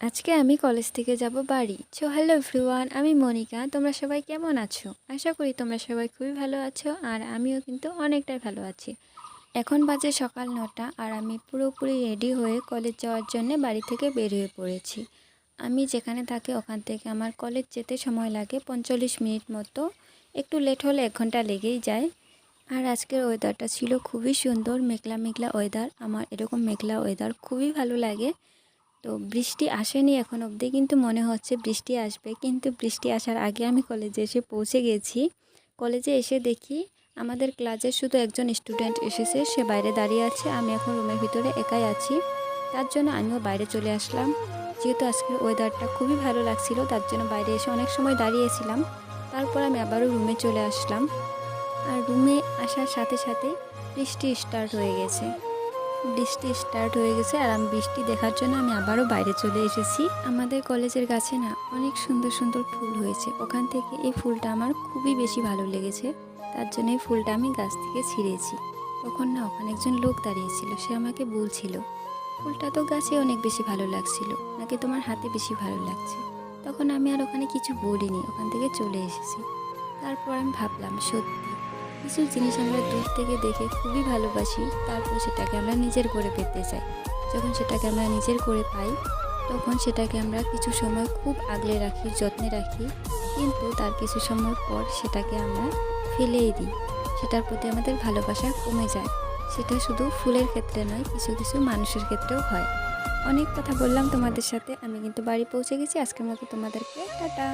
আজকে আমি কলেজ থেকে যাব বাড়ি। হ্যালো এভরিওয়ান, আমি মনিকা। তোমরা সবাই কেমন আছো? আশা করি তোমরা সবাই খুবই ভালো আছো, আর আমিও কিন্তু অনেকটাই ভালো আছি। এখন বাজে সকাল 9টা, আর আমি পুরোপুরি রেডি হয়ে কলেজ যাওয়ার জন্য বাড়ি থেকে বের হয়ে পড়েছি। আমি যেখানে থাকি ওখান থেকে আমার কলেজ যেতে সময় লাগে 45 মিনিট মতো। একটু লেট হলে 1 ঘন্টা লেগেই যায়। আর আজকের ওয়েদারটা ছিল খুবই সুন্দর, মেঘলা মেঘলা ওয়েদার। আমার এরকম মেঘলা ওয়েদার খুবই ভালো লাগে। তো বৃষ্টি আসেনি এখন অবধি, কিন্তু মনে হচ্ছে বৃষ্টি আসবে। কিন্তু বৃষ্টি আসার আগে আমি কলেজে এসে পৌঁছে গেছি। কলেজে এসে দেখি আমাদের ক্লাসের শুধু একজন স্টুডেন্ট এসেছে, সে বাইরে দাঁড়িয়ে আছে। আমি এখন রুমের ভিতরে একাই আছি, তার জন্য আমিও বাইরে চলে আসলাম। যেহেতু আজকের ওয়েদারটা খুবই ভালো লাগছিল, তার জন্য বাইরে এসে অনেক সময় দাঁড়িয়েছিলাম। তারপর আমি আবারও রুমে চলে আসলাম, আর রুমে আসার সাথে সাথে বৃষ্টি স্টার্ট হয়ে গেছে। আর আমি বৃষ্টি দেখার জন্য আমি আবারও বাইরে চলে এসেছি। আমাদের কলেজের গাছে না অনেক সুন্দর সুন্দর ফুল হয়েছে। ওখান থেকে এই ফুলটা আমার খুবই বেশি ভালো লেগেছে, তার জন্য এই ফুলটা আমি গাছ থেকে ছিঁড়েছি। তখন না ওখানে একজন লোক দাঁড়িয়েছিল, সে আমাকে বলছিল, ফুলটা তো গাছে অনেক বেশি ভালো লাগছিল, নাকি তোমার হাতে বেশি ভালো লাগছে? তখন আমি আর ওখানে কিছু বলিনি, ওখান থেকে চলে এসেছি। তারপর আমি ভাবলাম, সত্যি কিছু জিনিস আমরা দূর থেকে দেখে খুবই ভালোবাসি, তারপর সেটাকে আমরা নিজের করে পেতে চাই। যখন সেটাকে আমরা নিজের করে পাই, তখন সেটাকে আমরা কিছু সময় খুব আগলে রাখি, যত্নে রাখি, কিন্তু তার কিছু সময় পর সেটাকে আমরা ফেলেই দিই। সেটার প্রতি আমাদের ভালোবাসা কমে যায়। সেটা শুধু ফুলের ক্ষেত্রে নয়, কিছু কিছু মানুষের ক্ষেত্রেও হয়। অনেক কথা বললাম তোমাদের সাথে, আমি কিন্তু বাড়ি পৌঁছে গেছি। আজকের মতো তোমাদেরকে টাটা।